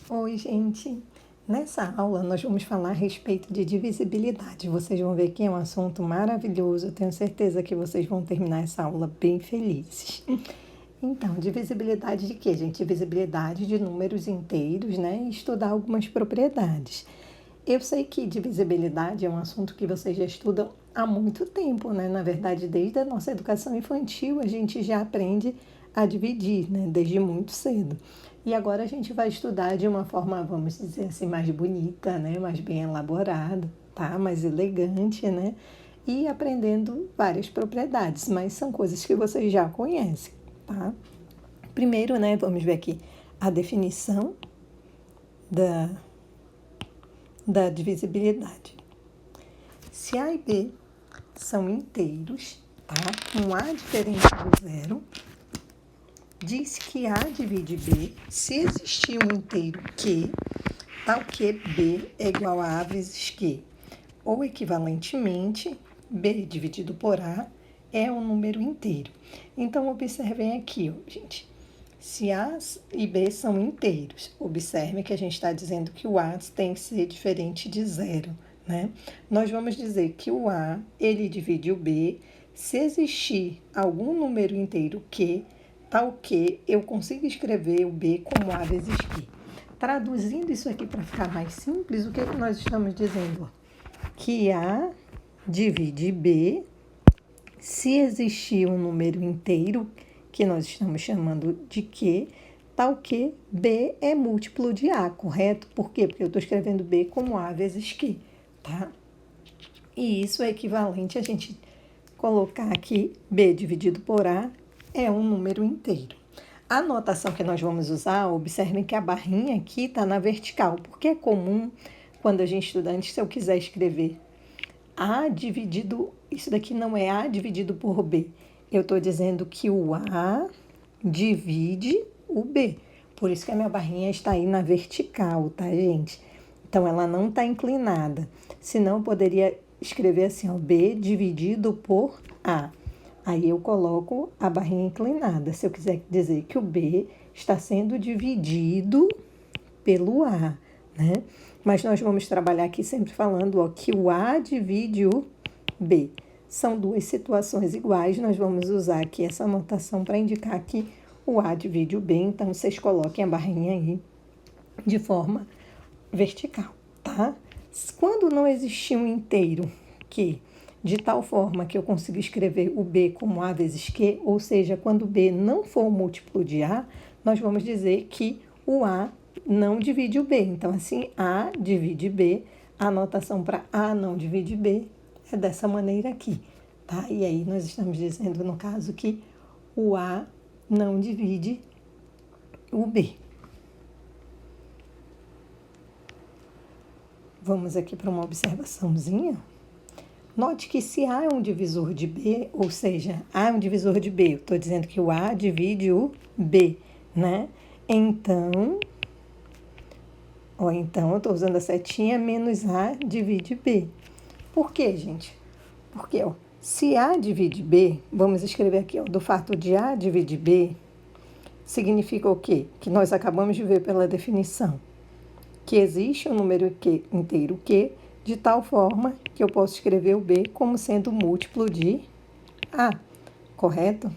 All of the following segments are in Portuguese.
Oi, gente! Nessa aula nós vamos falar a respeito de divisibilidade. Vocês vão ver que é um assunto maravilhoso. Eu tenho certeza que vocês vão terminar essa aula bem felizes. Então, divisibilidade de quê, gente? Divisibilidade de números inteiros, né? E estudar algumas propriedades. Eu sei que divisibilidade é um assunto que vocês já estudam há muito tempo, né? Na verdade, desde a nossa educação infantil, a gente já aprende a dividir, né? Desde muito cedo. E agora a gente vai estudar de uma forma, vamos dizer assim, mais bonita, né? Mais bem elaborada, tá? Mais elegante, né? E aprendendo várias propriedades, mas são coisas que vocês já conhecem, tá? Primeiro, né? Vamos ver aqui a definição da divisibilidade. Se A e B são inteiros, tá? Um A diferente do zero, diz que A divide B se existir um inteiro Q, tal que B é igual a A vezes Q. Ou, equivalentemente, B dividido por A é um número inteiro. Então, observem aqui, ó, gente. Se A e B são inteiros, observe que a gente está dizendo que o A tem que ser diferente de zero, né? Nós vamos dizer que o A, ele divide o B se existir algum número inteiro Q, tal que eu consigo escrever o B como A vezes Q. Traduzindo isso aqui para ficar mais simples, o que nós estamos dizendo? Que A divide B se existir um número inteiro, que nós estamos chamando de Q, tal que B é múltiplo de A, correto? Por quê? Porque eu estou escrevendo B como A vezes Q, tá? E isso é equivalente a gente colocar aqui B dividido por A é um número inteiro. A notação que nós vamos usar, observem que a barrinha aqui está na vertical, porque é comum, quando a gente estuda antes, se eu quiser escrever A dividido, isso daqui não é A dividido por B. Eu estou dizendo que o A divide o B. Por isso que a minha barrinha está aí na vertical, tá, gente? Então, ela não está inclinada. Senão, eu poderia escrever assim, ó, B dividido por A. Aí, eu coloco a barrinha inclinada. Se eu quiser dizer que o B está sendo dividido pelo A, né? Mas nós vamos trabalhar aqui sempre falando, ó, que o A divide o B. São duas situações iguais, nós vamos usar aqui essa notação para indicar que o A divide o B, então vocês coloquem a barrinha aí de forma vertical, tá? Quando não existir um inteiro que, de tal forma que eu consigo escrever o B como A vezes Q, ou seja, quando B não for um múltiplo de A, nós vamos dizer que o A não divide o B. Então, assim, A divide B, a notação para A não divide B é dessa maneira aqui, tá? E aí nós estamos dizendo, no caso, que o A não divide o B. Vamos aqui para uma observaçãozinha. Note que se A é um divisor de B, ou seja, A é um divisor de B, eu estou dizendo que o A divide o B, né? Então, eu estou usando a setinha, menos A divide B. Por quê, gente? Porque, ó, se A divide B, vamos escrever aqui, ó, do fato de A dividir B, significa o quê? Que nós acabamos de ver pela definição. Que existe um número inteiro Q, de tal forma que eu posso escrever o B como sendo múltiplo de A, correto?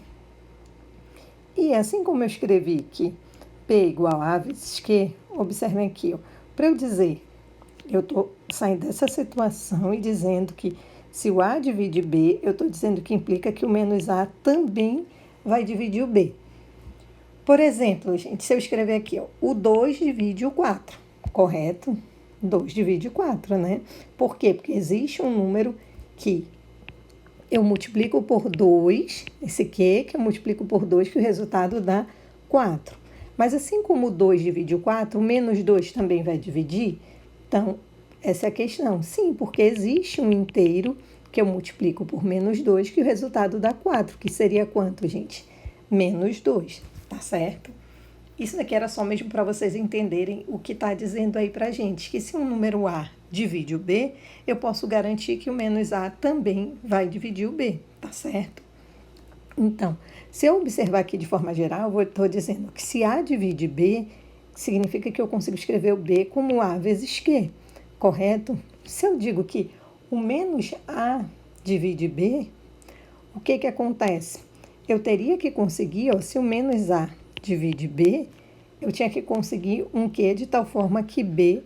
E assim como eu escrevi que P igual a vezes Q, observem aqui, ó, para eu dizer, eu estou saindo dessa situação e dizendo que se o A divide B, eu estou dizendo que implica que o menos A também vai dividir o B. Por exemplo, gente, se eu escrever aqui, ó, o 2 divide o 4, correto? 2 divide 4, né? Por quê? Porque existe um número que eu multiplico por 2, esse Q, que eu multiplico por 2, que o resultado dá 4. Mas assim como o 2 divide o 4, o menos 2 também vai dividir? Então, essa é a questão. Sim, porque existe um inteiro que eu multiplico por menos 2, que o resultado dá 4, que seria quanto, gente? Menos 2, tá certo? Isso daqui era só mesmo para vocês entenderem o que está dizendo aí para a gente, que se um número A divide o B, eu posso garantir que o menos A também vai dividir o B, tá certo? Então, se eu observar aqui de forma geral, eu estou dizendo que se A divide B, significa que eu consigo escrever o B como A vezes Q, correto? Se eu digo que o menos A divide B, o que acontece? Eu teria que conseguir, ó, se o menos A divide B, eu tinha que conseguir um Q de tal forma que B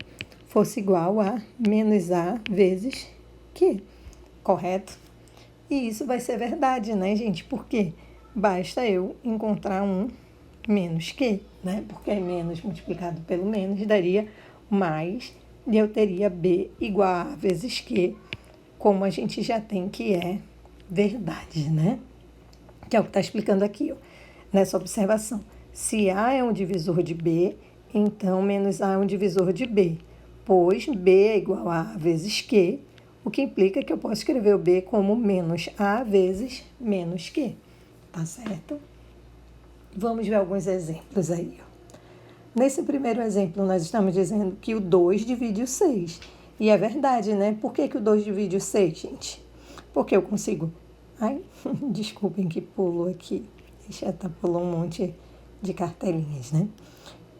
fosse igual a menos A vezes Q, correto? E isso vai ser verdade, né, gente? Porque basta eu encontrar um menos Q, né? Porque menos multiplicado pelo menos daria mais, e eu teria B igual a A vezes Q, como a gente já tem que é verdade, né? Que é o que está explicando aqui, ó, nessa observação. Se A é um divisor de B, então menos A é um divisor de B, pois B é igual a A vezes Q, o que implica que eu posso escrever o B como menos A vezes menos Q, tá certo? Vamos ver alguns exemplos aí, ó. Nesse primeiro exemplo, nós estamos dizendo que o 2 divide o 6. E é verdade, né? Por que o 2 divide o 6, gente? Porque eu consigo... Ai, desculpem que pulou aqui. Já pulou um monte de cartelinhas, né?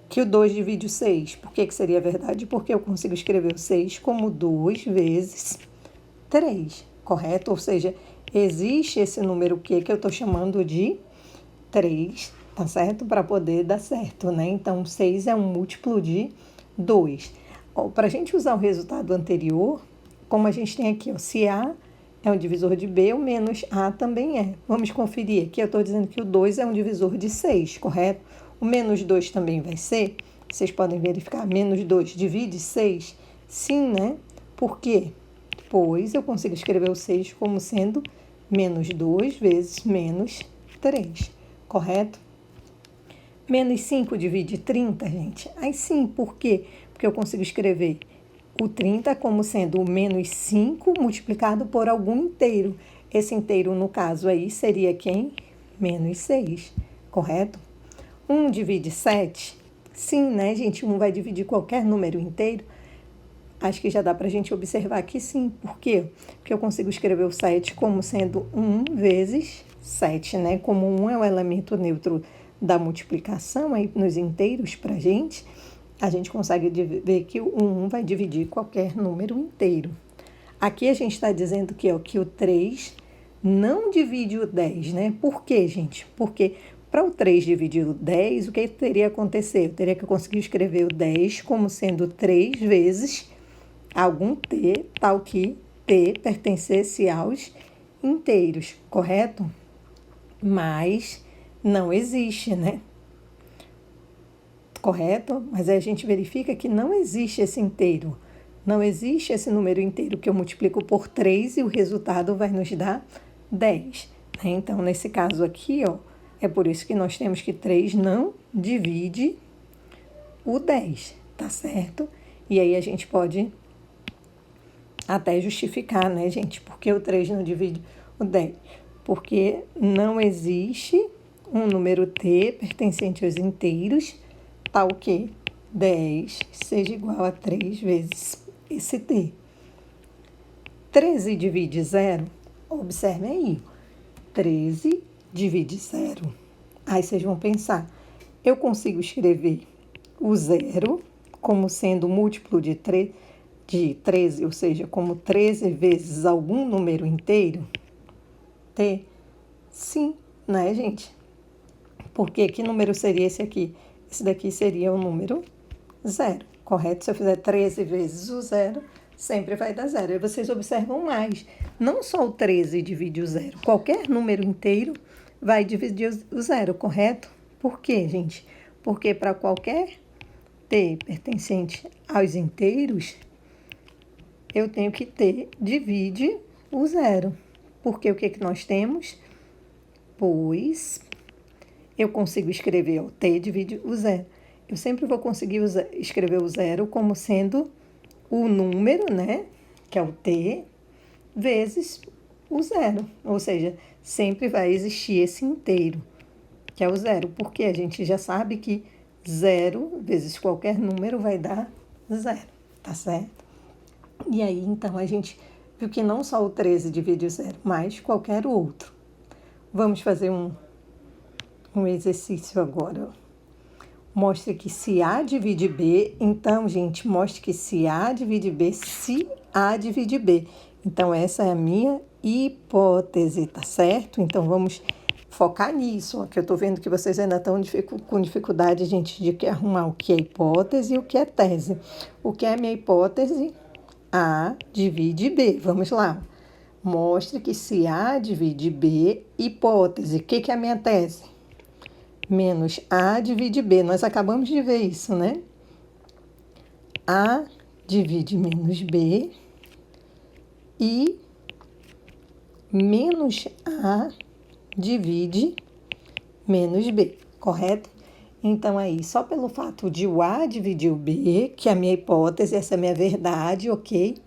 Que o 2 divide o 6. Por que seria verdade? Porque eu consigo escrever o 6 como 2 vezes 3, correto? Ou seja, existe esse número Q que eu estou chamando de 3, tá certo? Para poder dar certo, né? Então, 6 é um múltiplo de 2. Para a gente usar o resultado anterior, como a gente tem aqui, ó, se A é um divisor de B, o menos A também é. Vamos conferir. Aqui eu estou dizendo que o 2 é um divisor de 6, correto? O menos 2 também vai ser. Vocês podem verificar. Menos 2 divide 6? Sim, né? Por quê? Pois eu consigo escrever o 6 como sendo menos 2 vezes menos 3, correto? Menos 5 divide 30, gente? Aí sim, por quê? Porque eu consigo escrever o 30 como sendo o menos 5 multiplicado por algum inteiro. Esse inteiro, no caso aí, seria quem? Menos 6, correto? 1 divide 7? Sim, né, gente? 1 vai dividir qualquer número inteiro. Acho que já dá para a gente observar que sim. Por quê? Porque eu consigo escrever o 7 como sendo 1 vezes 7, né? Como 1 é o elemento neutro da multiplicação aí nos inteiros para a gente consegue ver que o 1 vai dividir qualquer número inteiro. Aqui a gente está dizendo que, ó, que o 3 não divide o 10, né? Por quê, gente? Porque para o 3 dividir o 10, o que teria que acontecer? Eu teria que conseguir escrever o 10 como sendo 3 vezes algum t, tal que t pertencesse aos inteiros, correto? Mas não existe, né? Correto? Mas aí a gente verifica que não existe esse inteiro. Não existe esse número inteiro que eu multiplico por 3 e o resultado vai nos dar 10. Né? Então, nesse caso aqui, ó, é por isso que nós temos que 3 não divide o 10, tá certo? E aí a gente pode até justificar, né, gente? Porque o 3 não divide o 10? Porque não existe um número t pertencente aos inteiros, tal que 10 seja igual a 3 vezes esse t. 13 divide 0? Observem aí. 13 divide 0. Aí vocês vão pensar, eu consigo escrever o 0 como sendo múltiplo de 13, ou seja, como 13 vezes algum número inteiro? T? Sim, né, gente? Porque que número seria esse aqui? Esse daqui seria o número 0, correto? Se eu fizer 13 vezes o 0, sempre vai dar 0. E vocês observam mais. Não só o 13 divide o 0. Qualquer número inteiro vai dividir o 0, correto? Por quê, gente? Porque para qualquer t pertencente aos inteiros, eu tenho que t divide o 0. Porque o que nós temos? Pois eu consigo escrever o t divide o 0. Eu sempre vou conseguir escrever o 0 como sendo o número, né, que é o t, vezes o 0. Ou seja, sempre vai existir esse inteiro, que é o 0. Porque a gente já sabe que 0 vezes qualquer número vai dar 0, tá certo? E aí, então, a gente viu que não só o 13 divide o 0, mas qualquer outro. Vamos fazer um exercício agora. Mostre que se A divide B, então, gente, mostre que se A divide B, se A divide B. Então, essa é a minha hipótese, tá certo? Então, vamos focar nisso, ó, que eu tô vendo que vocês ainda estão com dificuldade, gente, de arrumar o que é hipótese e o que é tese. O que é minha hipótese? A divide B. Vamos lá. Mostre que se A divide B, hipótese. O que é a minha tese? Menos A divide B. Nós acabamos de ver isso, né? A divide menos B e menos A divide menos B, correto? Então, aí, só pelo fato de o A dividir o B, que é a minha hipótese, essa é a minha verdade, ok?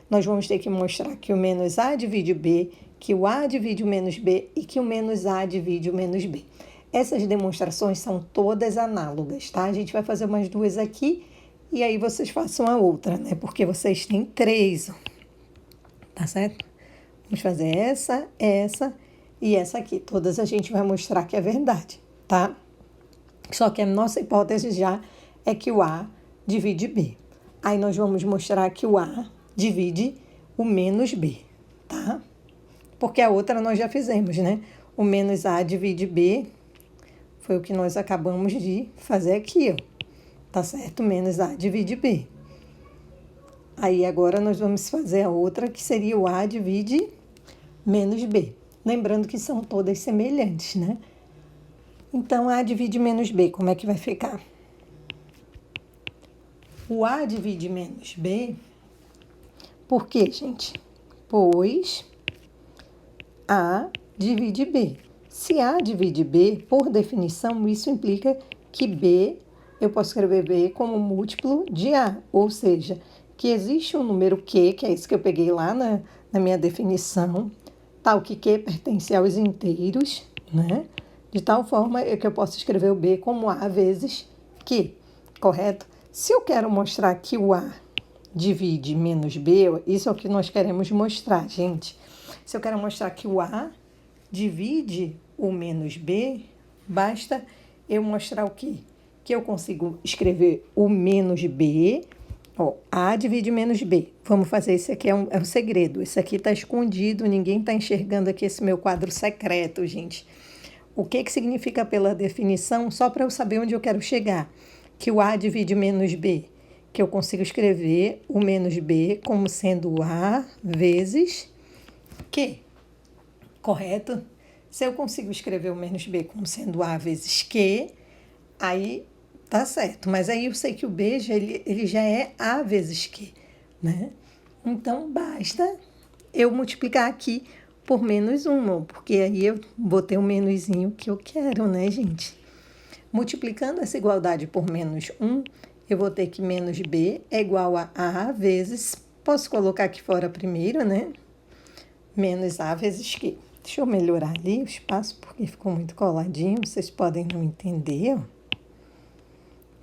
Nós vamos ter que mostrar que o menos A divide o B, que o A divide o menos B e que o menos A divide o menos B. Essas demonstrações são todas análogas, tá? A gente vai fazer umas duas aqui e aí vocês façam a outra, né? Porque vocês têm 3, tá certo? Vamos fazer essa e essa aqui. Todas a gente vai mostrar que é verdade, tá? Só que a nossa hipótese já é que o A divide B. Aí nós vamos mostrar que o A divide o menos B, tá? Porque a outra nós já fizemos, né? O menos A divide B foi o que nós acabamos de fazer aqui, ó. Tá certo? Menos A divide B. Aí agora nós vamos fazer a outra, que seria o A divide menos B. Lembrando que são todas semelhantes, né? Então, A divide menos B, como é que vai ficar? O A divide menos B, por quê, gente? Pois A divide B. Se A divide B, por definição, isso implica que B, eu posso escrever B como múltiplo de A, ou seja, que existe um número Q, que é esse que eu peguei lá na minha definição, tal que Q pertence aos inteiros, né? De tal forma que eu posso escrever o B como A vezes Q, correto? Se eu quero mostrar que o A divide menos B, isso é o que nós queremos mostrar, gente. Se eu quero mostrar que o A divide o menos B, basta eu mostrar o quê? Que eu consigo escrever o menos B, ó, A divide menos B. Vamos fazer, esse aqui é um segredo, esse aqui está escondido, ninguém está enxergando aqui esse meu quadro secreto, gente. O que significa pela definição, só para eu saber onde eu quero chegar, que o A divide menos B, que eu consigo escrever o menos B como sendo A vezes Q, correto? Se eu consigo escrever o menos B como sendo A vezes Q, aí tá certo. Mas aí eu sei que o B ele já é A vezes Q, né? Então, basta eu multiplicar aqui por menos 1, porque aí eu botei o menusinho que eu quero, né, gente? Multiplicando essa igualdade por menos 1, eu vou ter que menos B é igual a A vezes, posso colocar aqui fora primeiro, né? Menos A vezes Q. Deixa eu melhorar ali o espaço, porque ficou muito coladinho, vocês podem não entender, ó.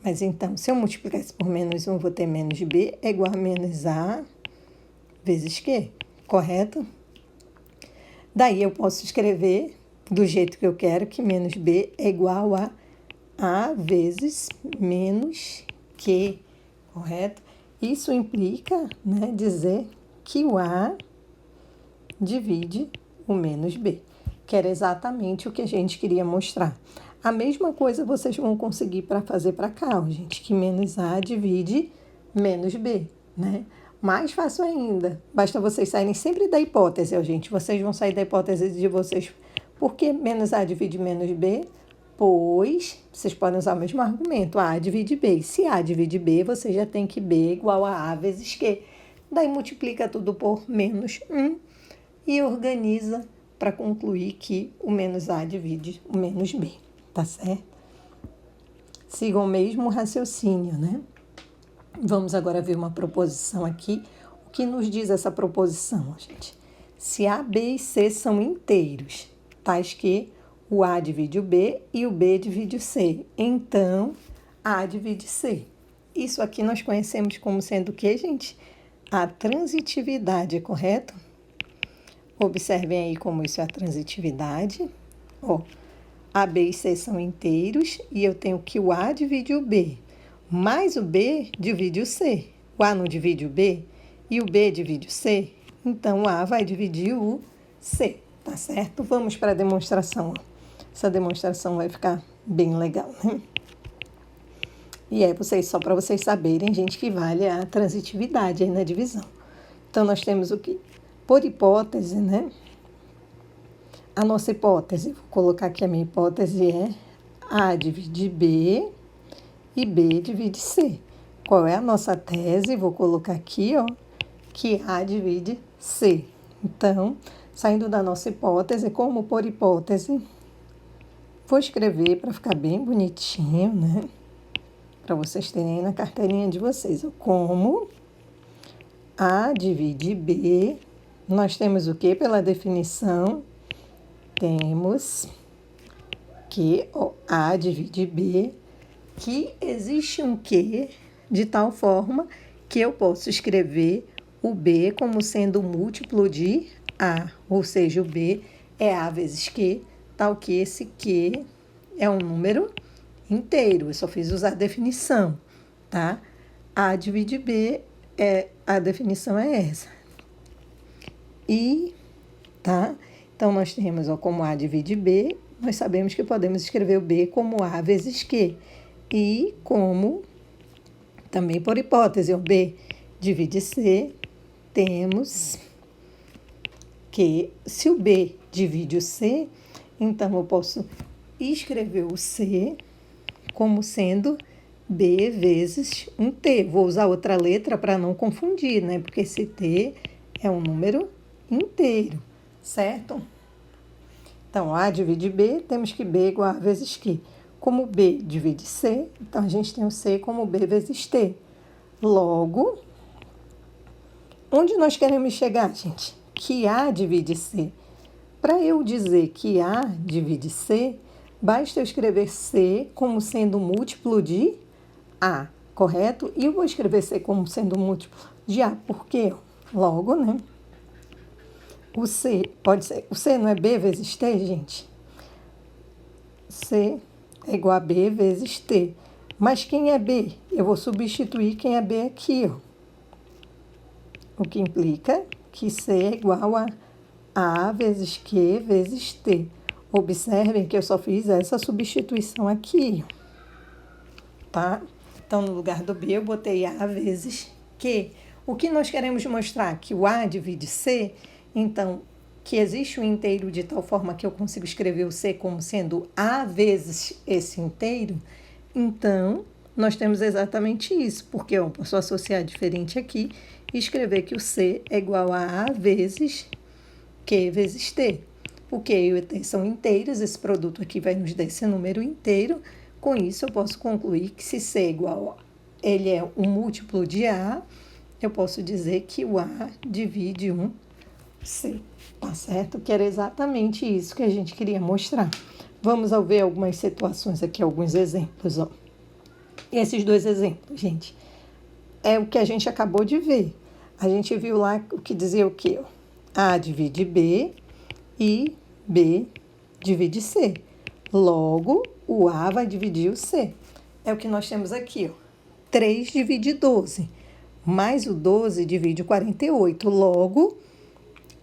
Mas então, se eu multiplicar isso por menos 1, eu vou ter menos B é igual a menos A vezes Q, correto? Daí eu posso escrever do jeito que eu quero, que menos B é igual a A vezes menos Q, correto? Isso implica, né, dizer que o A divide o menos B, que era exatamente o que a gente queria mostrar. A mesma coisa vocês vão conseguir para fazer para cá, ó, gente, que menos A divide menos B, né? Mais fácil ainda, basta vocês saírem sempre da hipótese, ó, gente. Vocês vão sair da hipótese de vocês. Por que menos A divide menos B? Pois, vocês podem usar o mesmo argumento, A divide B. Se A divide B, você já tem que B igual a vezes Q. Daí multiplica tudo por menos 1 e organiza para concluir que o menos A divide o menos B, tá certo? Sigam o mesmo raciocínio, né? Vamos agora ver uma proposição aqui. O que nos diz essa proposição, gente? Se A, B e C são inteiros, tais que o A divide o B e o B divide o C, então A divide C. Isso aqui nós conhecemos como sendo o quê, gente? A transitividade, correto? Observem aí como isso é a transitividade. Ó, A, B e C são inteiros e eu tenho que o A divide o B, mais o B divide o C. O A não divide o B e o B divide o C, então o A vai dividir o C, tá certo? Vamos para a demonstração. Essa demonstração vai ficar bem legal, né? E só para vocês saberem, gente, que vale a transitividade aí na divisão. Então, nós temos o quê? Por hipótese, né? A nossa hipótese, vou colocar aqui a minha hipótese é A divide B e B divide C. Qual é a nossa tese? Vou colocar aqui, ó, que A divide C. Então, saindo da nossa hipótese, como por hipótese, vou escrever para ficar bem bonitinho, né? Para vocês terem aí na carteirinha de vocês. Como A divide B, nós temos o que pela definição? Temos que A divide B, que existe um Q de tal forma que eu posso escrever o B como sendo múltiplo de A, ou seja, o B é A vezes Q, tal que esse Q é um número inteiro. Eu só fiz usar a definição, tá? A divide B, a definição é essa. E, tá? Então, nós temos, ó, como A divide B, nós sabemos que podemos escrever o B como A vezes Q. E como, também por hipótese, o B divide C, temos que, se o B divide o C, então eu posso escrever o C como sendo B vezes um T. Vou usar outra letra para não confundir, né? Porque esse T é um número inteiro, certo? Então, A divide B, temos que B igual a vezes Q. Como B divide C, então a gente tem o C como B vezes T. Logo, onde nós queremos chegar, gente? Que A divide C. Para eu dizer que A divide C, basta eu escrever C como sendo múltiplo de A, correto? E eu vou escrever C como sendo múltiplo de A, porque logo, né? O C pode ser... O C não é B vezes T, gente? C é igual a B vezes T. Mas quem é B? Eu vou substituir quem é B aqui, ó. O que implica que C é igual a A vezes Q vezes T. Observem que eu só fiz essa substituição aqui, tá? Então, no lugar do B, eu botei A vezes Q. O que nós queremos mostrar? Que o A divide C, então, que existe um inteiro de tal forma que eu consigo escrever o C como sendo A vezes esse inteiro. Então, nós temos exatamente isso, porque eu posso associar diferente aqui e escrever que o C é igual a A vezes Q vezes T. O Q e o T são inteiros, esse produto aqui vai nos dar esse número inteiro. Com isso, eu posso concluir que se C é igual ele é um múltiplo de A, eu posso dizer que o A divide um C, tá certo? Que era exatamente isso que a gente queria mostrar. Vamos ver algumas situações aqui, alguns exemplos, ó. E esses dois exemplos, gente, é o que a gente acabou de ver. A gente viu lá o que dizia o quê? A divide B e B divide C. Logo, o A vai dividir o C. É o que nós temos aqui, ó. 3 divide 12, mais o 12 divide o 48. Logo,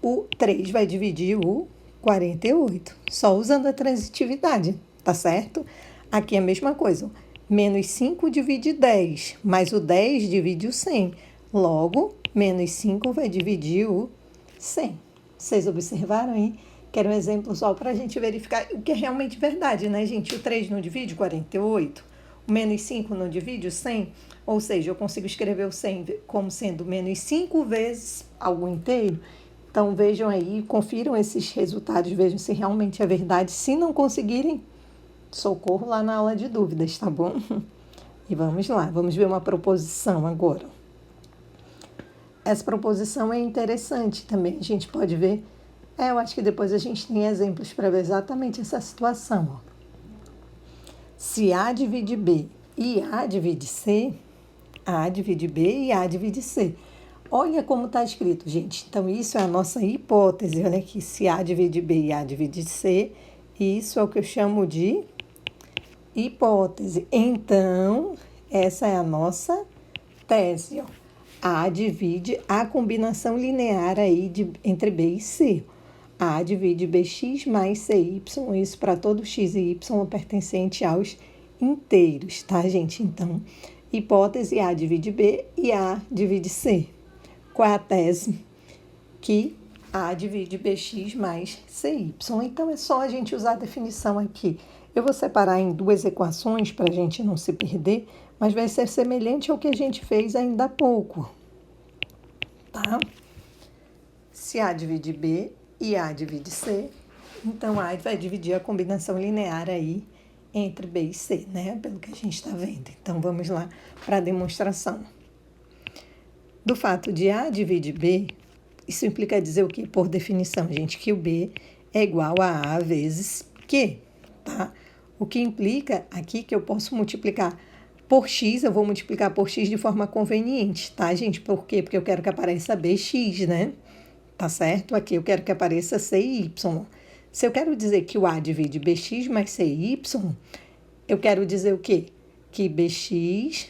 o 3 vai dividir o 48, só usando a transitividade, tá certo? Aqui é a mesma coisa. Menos 5 divide 10, mais o 10 divide o 100. Logo, menos 5 vai dividir o 100. Vocês observaram aí? Quero um exemplo só para a gente verificar o que é realmente verdade, né, gente? O 3 não divide o 48, o menos 5 não divide o 100, ou seja, eu consigo escrever o 100 como sendo menos 5 vezes algo inteiro. Então, vejam aí, confiram esses resultados, vejam se realmente é verdade. Se não conseguirem, socorro lá na aula de dúvidas, tá bom? E vamos lá, vamos ver uma proposição agora. Essa proposição é interessante também, a gente pode ver. Eu acho que depois a gente tem exemplos para ver exatamente essa situação, ó. Se A divide B e A divide C, A divide B e A divide C. Olha como está escrito, gente. Então, isso é a nossa hipótese. Olha aqui, se A divide B e A divide C, Isso é o que eu chamo de hipótese. Então, essa é a nossa tese. Ó. A divide a combinação linear aí entre B e C. A divide BX mais CY, isso para todo x e y pertencente aos inteiros, tá, gente? Então, hipótese A divide B e A divide C. Qual é a tese? Que A divide BX mais CY. Então, é só a gente usar a definição aqui. Eu vou separar em duas equações para a gente não se perder, mas vai ser semelhante ao que a gente fez ainda há pouco, tá? Se A divide B e A divide C, então A vai dividir a combinação linear aí entre B e C, né? Pelo que a gente está vendo. Então, vamos lá para a demonstração. Do fato de A divide B, isso implica dizer o quê? Por definição, gente, que o B é igual a vezes Q, tá? O que implica aqui que eu posso multiplicar por x, eu vou multiplicar por x de forma conveniente, tá, gente? Por quê? Porque eu quero que apareça bx, né? Tá certo? Aqui eu quero que apareça c e y. Se eu quero dizer que o A divide bx mais cy, eu quero dizer o quê? Que bx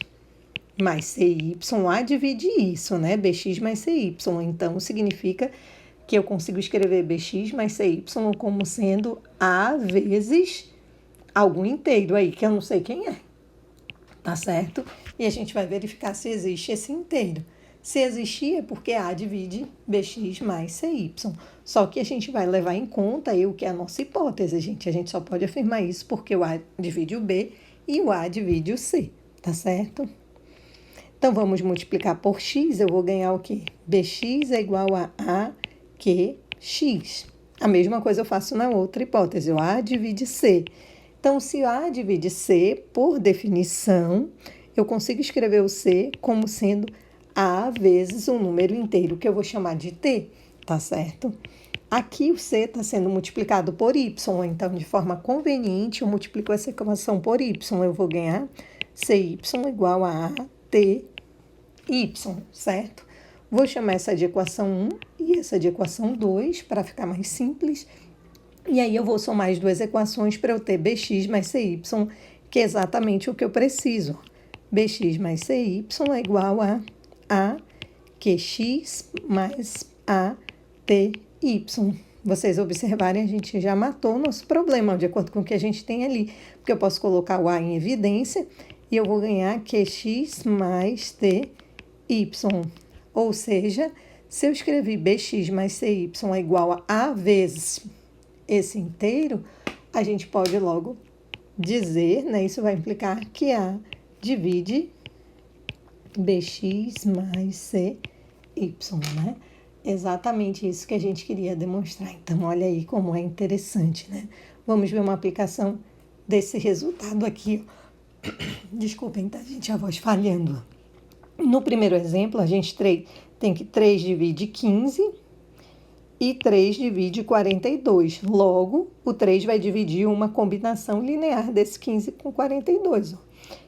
mais cy, A divide isso, né? Bx mais cy. Então, significa que eu consigo escrever bx mais cy como sendo A vezes algum inteiro aí, que eu não sei quem é. Tá certo? E a gente vai verificar se existe esse inteiro. Se existir, é porque A divide bx mais cy. Só que a gente vai levar em conta aí o que é a nossa hipótese, gente. A gente só pode afirmar isso porque o A divide o B e o A divide o C, tá certo? Então, vamos multiplicar por x, eu vou ganhar o quê? Bx é igual a AQX. A mesma coisa eu faço na outra hipótese, o A divide C. Então, se A divide C, por definição, eu consigo escrever o C como sendo A vezes um número inteiro, que eu vou chamar de T, tá certo? Aqui o C está sendo multiplicado por Y, então, de forma conveniente, eu multiplico essa equação por Y. Eu vou ganhar CY igual a TY, certo? Vou chamar essa de equação 1 e essa de equação 2, para ficar mais simples. E aí eu vou somar as duas equações para eu ter bx mais cy, que é exatamente o que eu preciso. Bx mais cy é igual a AQX mais ATY. Vocês observarem, a gente já matou o nosso problema, de acordo com o que a gente tem ali. Porque eu posso colocar o A em evidência e eu vou ganhar QX mais TY. Ou seja, se eu escrever bx mais cy é igual a vezes esse inteiro, a gente pode logo dizer, né? Isso vai implicar que A divide bx mais cy, né? Exatamente isso que a gente queria demonstrar. Então, olha aí como é interessante, né? Vamos ver uma aplicação desse resultado aqui. Desculpem, tá, gente? A voz falhando. No primeiro exemplo, a gente tem que 3 divide 15 e 3 divide 42. Logo, o 3 vai dividir uma combinação linear desse 15 com 42. Ó.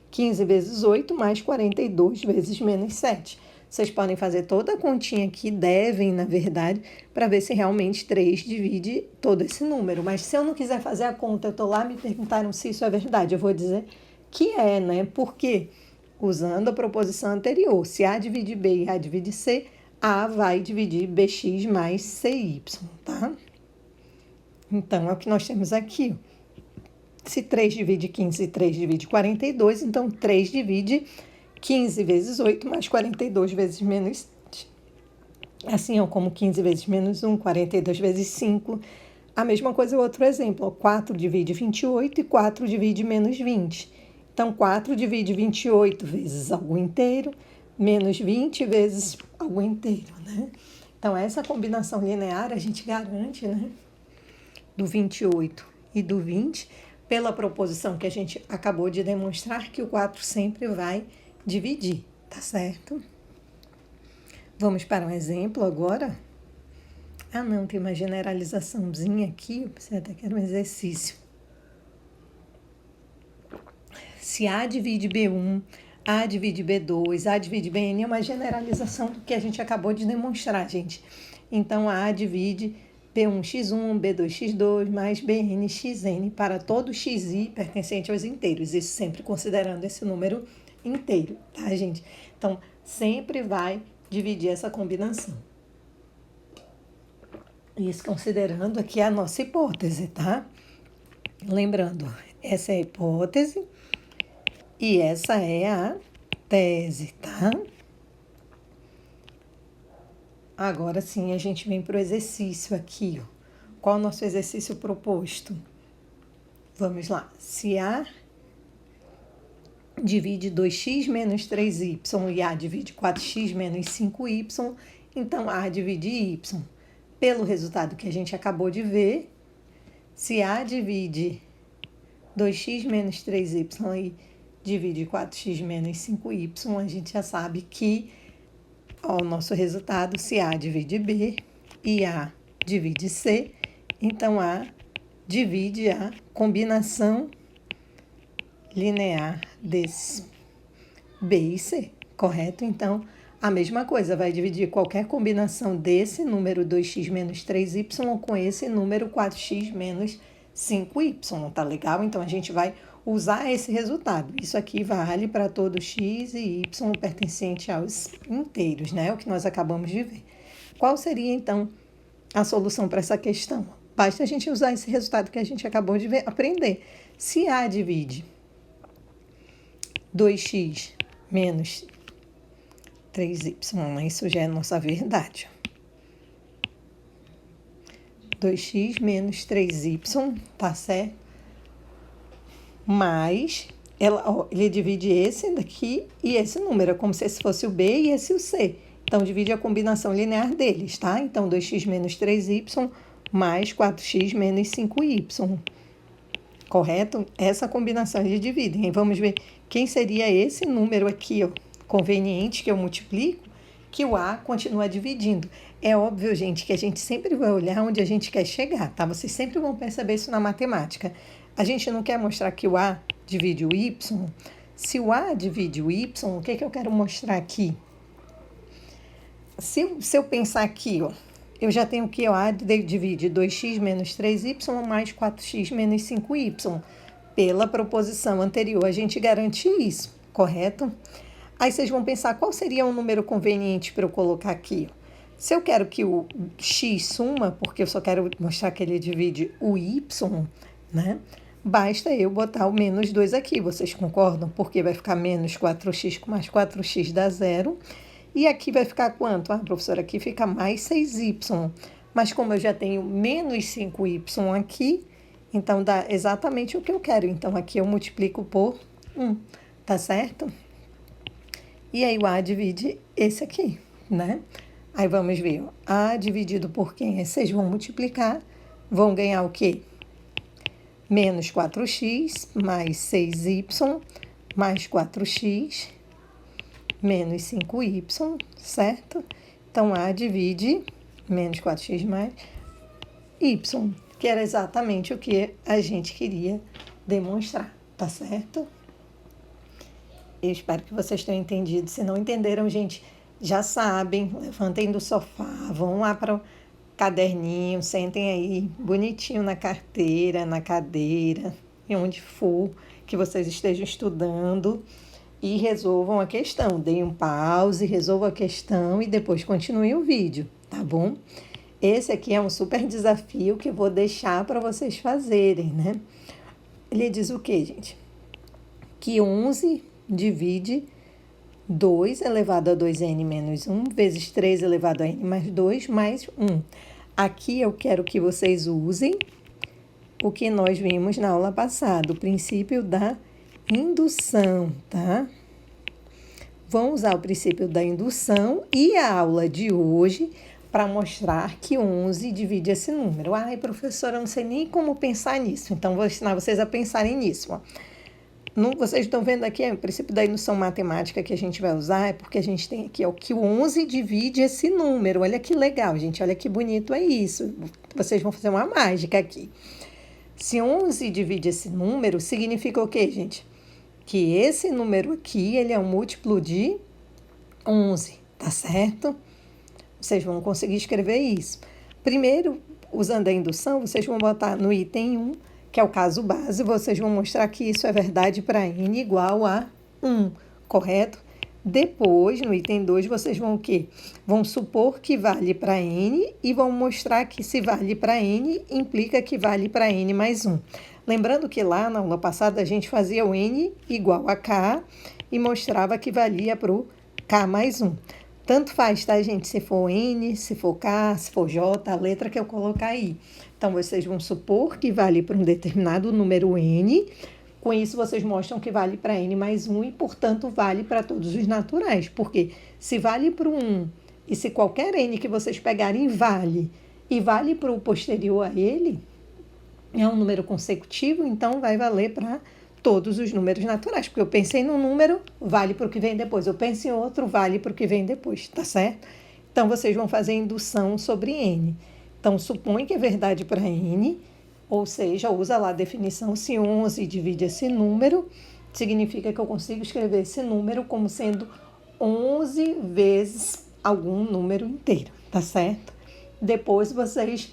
15 vezes 8 mais 42 vezes menos 7. Vocês podem fazer toda a continha aqui, devem, na verdade, para ver se realmente 3 divide todo esse número. Mas se eu não quiser fazer a conta, eu estou lá, me perguntaram se isso é verdade. Eu vou dizer que é, né? Por quê? Usando a proposição anterior. Se A divide B e A divide C, A vai dividir bx mais cy, tá? Então, é o que nós temos aqui. Se 3 divide 15 e 3 divide 42, então 3 divide 15 vezes 8 mais 42 vezes menos 7. Assim, ó, como 15 vezes menos 1, 42 vezes 5. A mesma coisa, outro exemplo. Ó, 4 divide 28 e 4 divide menos 20. Então, 4 divide 28 vezes algo inteiro, menos 20 vezes algo inteiro, né? Então, essa combinação linear a gente garante, né? Do 28 e do 20, pela proposição que a gente acabou de demonstrar, que o 4 sempre vai dividir, tá certo? Vamos para um exemplo agora. Ah, não, tem uma generalizaçãozinha aqui, eu pensei até que era um exercício. Se A divide B1, A divide B2, A divide Bn, é uma generalização do que a gente acabou de demonstrar, gente. Então, A divide P1x1, B2x2, mais BNxN para todo xi pertencente aos inteiros. Isso sempre considerando esse número inteiro, tá, gente? Então, sempre vai dividir essa combinação. Isso considerando aqui a nossa hipótese, tá? Lembrando, essa é a hipótese e essa é a tese, tá? Agora sim, a gente vem para o exercício aqui, ó. Qual é o nosso exercício proposto? Vamos lá. Se A divide 2x menos 3y e A divide 4x menos 5y, então A divide y. Pelo resultado que a gente acabou de ver, se A divide 2x menos 3y e divide 4x menos 5y, a gente já sabe que o nosso resultado, se A divide B e A divide C, então A divide a combinação linear desses B e C, correto? Então, a mesma coisa, vai dividir qualquer combinação desse número 2x menos 3y com esse número 4x menos 5y, tá legal? Então, a gente vai usar esse resultado. Isso aqui vale para todo x e y pertencente aos inteiros, né? O que nós acabamos de ver. Qual seria, então, a solução para essa questão? Basta a gente usar esse resultado que a gente acabou de ver, aprender. Se A divide 2x menos 3y, isso já é nossa verdade. 2x menos 3y, tá certo? Mas ele divide esse daqui e esse número, é como se esse fosse o B e esse o C. Então, divide a combinação linear deles, tá? Então, 2x menos 3y mais 4x menos 5y. Correto? Essa combinação eles dividem. E vamos ver quem seria esse número aqui, ó, conveniente, que eu multiplico, que o A continua dividindo. É óbvio, gente, que a gente sempre vai olhar onde a gente quer chegar, tá? Vocês sempre vão perceber isso na matemática. A gente não quer mostrar que o A divide o Y. Se o A divide o Y, o que eu quero mostrar aqui? Se eu pensar aqui, ó, eu já tenho que o A divide 2x menos 3y mais 4x menos 5y. Pela proposição anterior, a gente garante isso, correto? Aí vocês vão pensar qual seria um número conveniente para eu colocar aqui. Se eu quero que o x suma, porque eu só quero mostrar que ele divide o y, né? Basta eu botar o menos 2 aqui, vocês concordam? Porque vai ficar menos 4x mais 4x dá 0. E aqui vai ficar quanto? Ah, professora, aqui fica mais 6y. Mas como eu já tenho menos 5y aqui, então dá exatamente o que eu quero. Então, aqui eu multiplico por 1, tá certo? E aí o A divide esse aqui, né? Aí vamos ver, ó, A dividido por quem? Vocês vão multiplicar, vão ganhar o quê? Menos 4x mais 6y mais 4x menos 5y, certo? Então, A divide menos 4x mais y, que era exatamente o que a gente queria demonstrar, tá certo? Eu espero que vocês tenham entendido. Se não entenderam, gente, já sabem, levantem do sofá, vão lá para o caderninho, sentem aí bonitinho na carteira, na cadeira, e onde for que vocês estejam estudando e resolvam a questão. Deem um pause, resolvam a questão e depois continuem o vídeo, tá bom? Esse aqui é um super desafio que eu vou deixar para vocês fazerem, né? Ele diz o quê, gente? Que 11 divide 2 elevado a 2n menos 1 vezes 3 elevado a n mais 2 mais 1. Aqui eu quero que vocês usem o que nós vimos na aula passada, o princípio da indução, tá? Vão usar o princípio da indução e a aula de hoje para mostrar que 11 divide esse número. Ai, professora, eu não sei nem como pensar nisso, então vou ensinar vocês a pensarem nisso, ó. Vocês estão vendo aqui, o princípio da indução matemática que a gente vai usar é porque a gente tem aqui, ó, que o 11 divide esse número. Olha que legal, gente, olha que bonito é isso. Vocês vão fazer uma mágica aqui. Se 11 divide esse número, significa o quê, gente? Que esse número aqui, ele é um múltiplo de 11, tá certo? Vocês vão conseguir escrever isso. Primeiro, usando a indução, vocês vão botar no item 1, que é o caso base, vocês vão mostrar que isso é verdade para n igual a 1, correto? Depois, no item 2, vocês vão o quê? Vão supor que vale para n e vão mostrar que se vale para n, implica que vale para n mais 1. Lembrando que lá na aula passada a gente fazia o n igual a k e mostrava que valia para o k mais 1. Tanto faz, tá, gente? Se for N, se for K, se for J, a letra que eu colocar aí. Então, vocês vão supor que vale para um determinado número N. Com isso, vocês mostram que vale para N mais 1 e, portanto, vale para todos os naturais. Porque se vale para o 1 e se qualquer N que vocês pegarem vale e vale para o posterior a ele, é um número consecutivo, então vai valer para todos os números naturais, porque eu pensei num número, vale para o que vem depois. Eu penso em outro, vale para o que vem depois, tá certo? Então, vocês vão fazer indução sobre N. Então, supõe que é verdade para N, ou seja, usa lá a definição, se 11 divide esse número, significa que eu consigo escrever esse número como sendo 11 vezes algum número inteiro, tá certo? Depois, vocês,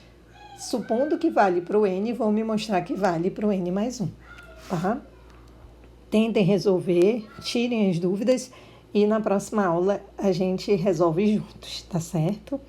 supondo que vale para o N, vão me mostrar que vale para o N mais 1, tá? Tentem resolver, tirem as dúvidas e na próxima aula a gente resolve juntos, tá certo?